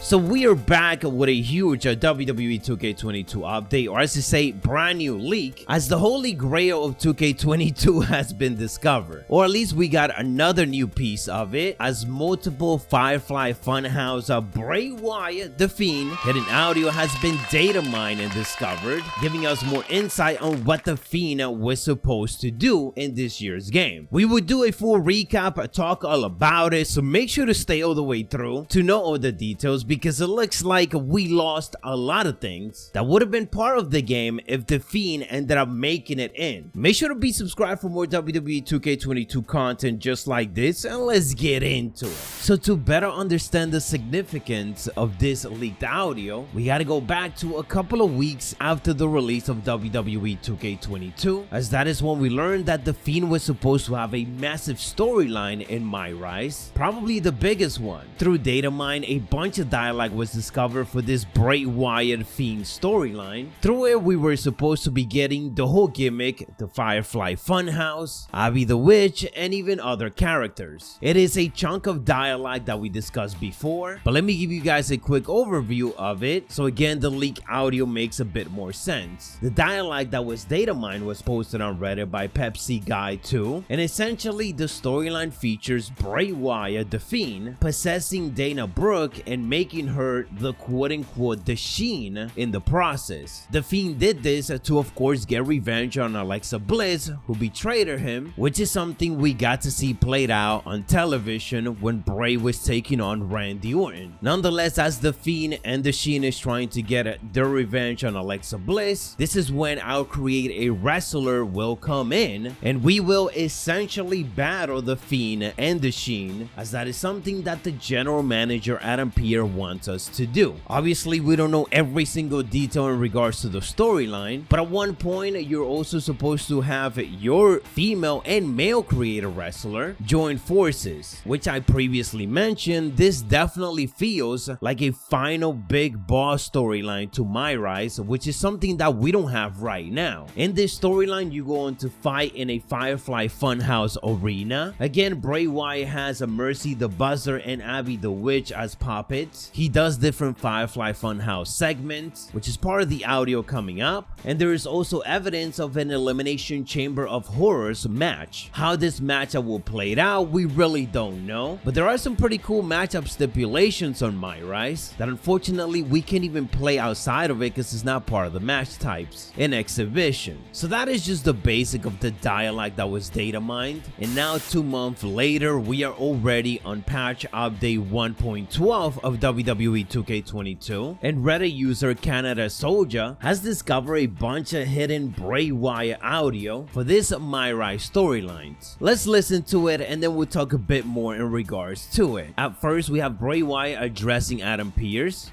So we are back with a huge WWE 2K22 update, or as to say, brand new leak, as the holy grail of 2K22 has been discovered. Or at least we got another new piece of it, as multiple Firefly Funhouse Bray Wyatt, the Fiend, hidden audio has been data mined and discovered, giving us more insight on what the Fiend was supposed to do in this year's game. We will do a full recap, talk all about it, so make sure to stay all the way through to know all the details, because it looks like we lost a lot of things that would have been part of the game if the Fiend ended up making it in. Make sure to be subscribed for more WWE 2K22 content just like this, and let's get into it. So to better understand the significance of this leaked audio, we gotta go back to a couple of weeks after the release of WWE 2K22, as that is when we learned that the Fiend was supposed to have a massive storyline in MyRise, probably the biggest one. Through data mine, a bunch of dialogue was discovered for this Bray Wyatt Fiend storyline. Through it, we were supposed to be getting the whole gimmick, the Firefly Funhouse, Abby the Witch, and even other characters. It is a chunk of dialogue that we discussed before, but let me give you guys a quick overview of it, so again the leak audio makes a bit more sense. The dialogue that was data mined was posted on Reddit by Pepsi Guy 2, and essentially the storyline features Bray Wyatt, the Fiend, possessing Dana Brooke and making her the quote-unquote the Sheen in the process. The Fiend did this to of course get revenge on Alexa Bliss, who betrayed him, which is something we got to see played out on television when Bray was taking on Randy Orton. Nonetheless, as the Fiend and the Sheen is trying to get their revenge on Alexa Bliss, this is when I'll create a wrestler will come in, and we will essentially battle the Fiend and the Sheen, as that is something that the general manager Adam Pearce wants us to do. Obviously, we don't know every single detail in regards to the storyline, but at one point you're also supposed to have your female and male creator wrestler join forces, which I previously mentioned. This definitely feels like a final big boss storyline to MyRise, which is something that we don't have right now. In this storyline, you go on to fight in a Firefly Funhouse arena. Again, Bray Wyatt has a Mercy the Buzzer and Abby the Witch as puppets. He does different Firefly Funhouse segments, which is part of the audio coming up, and there is also evidence of an Elimination Chamber of Horrors match. How this matchup will play out, we really don't know, but there are some pretty cool matchup stipulations on MyRise that unfortunately we can't even play outside of it because it's not part of the match types in exhibition. So that is just the basic of the dialogue that was data mined, and now 2 months later we are already on patch update 1.12 of WWE 2K22, and Reddit user Canada Soldier has discovered a bunch of hidden Bray Wyatt audio for this MyRise storylines. Let's listen to it and then we'll talk a bit more in regards to it. At first, we have Bray Wyatt addressing Adam Pearce.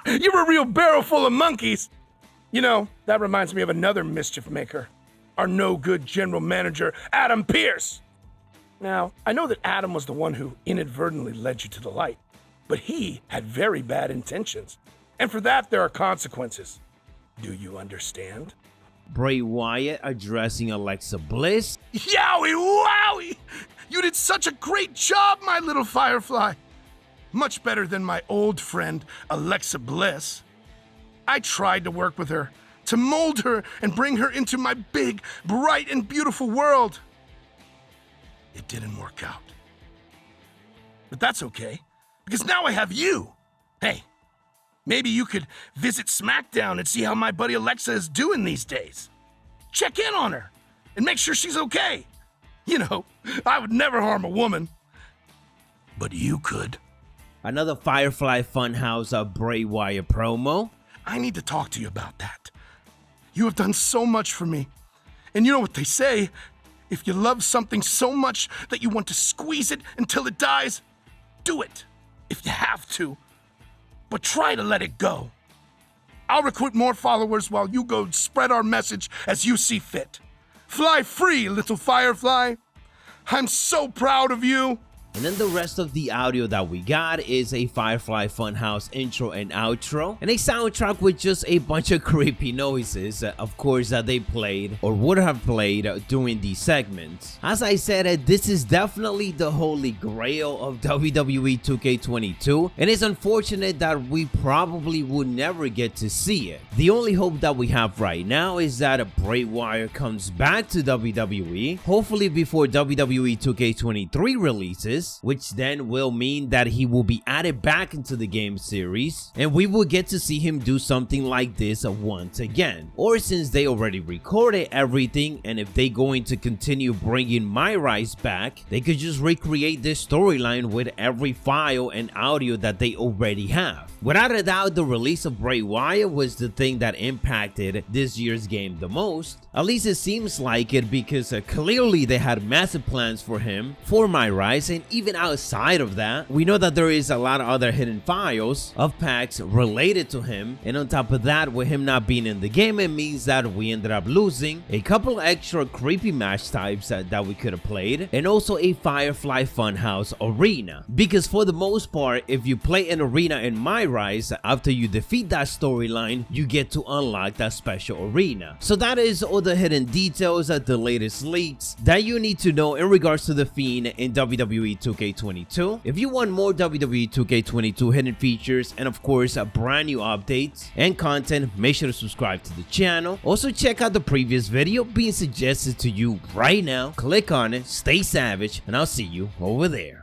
You're a real barrel full of monkeys. You know, that reminds me of another mischief maker, our no-good general manager, Adam Pearce. Now, I know that Adam was the one who inadvertently led you to the light, but he had very bad intentions, and for that there are consequences. Do you understand? Bray Wyatt addressing Alexa Bliss. Yowie wowie! You did such a great job, my little Firefly. Much better than my old friend, Alexa Bliss. I tried to work with her, to mold her and bring her into my big, bright, and beautiful world. It didn't work out. But that's okay, because now I have you. Hey, maybe you could visit SmackDown and see how my buddy Alexa is doing these days. Check in on her and make sure she's okay. You know, I would never harm a woman. But you could. Another Firefly Funhouse Bray Wyatt promo. I need to talk to you about that. You have done so much for me. And you know what they say? If you love something so much that you want to squeeze it until it dies, do it, if you have to. But try to let it go. I'll recruit more followers while you go spread our message as you see fit. Fly free, little Firefly. I'm so proud of you. And then the rest of the audio that we got is a Firefly Funhouse intro and outro, and a soundtrack with just a bunch of creepy noises, of course, that they played or would have played during these segments. As I said, this is definitely the holy grail of WWE 2K22, and it's unfortunate that we probably would never get to see it. The only hope that we have right now is that Bray Wyatt comes back to WWE, hopefully before WWE 2K23 releases, which then will mean that he will be added back into the game series, and we will get to see him do something like this once again. Or since they already recorded everything, and if they're going to continue bringing MyRise back, they could just recreate this storyline with every file and audio that they already have. Without a doubt, the release of Bray Wyatt was the thing that impacted this year's game the most. At least it seems like it, because clearly they had massive plans for him, for MyRise, and even outside of that, we know that there is a lot of other hidden files of packs related to him, and on top of that, with him not being in the game, it means that we ended up losing a couple extra creepy match types that we could have played, and also a Firefly Funhouse arena, because for the most part, if you play an arena in MyRise, after you defeat that storyline, you get to unlock that special arena. So that is all the hidden details, the latest leaks that you need to know in regards to the Fiend in WWE 2K22. If you want more WWE 2K22 hidden features and of course brand new updates and content, make sure to subscribe to the channel. Also check out the previous video being suggested to you right now. Click on it, stay savage, and I'll see you over there.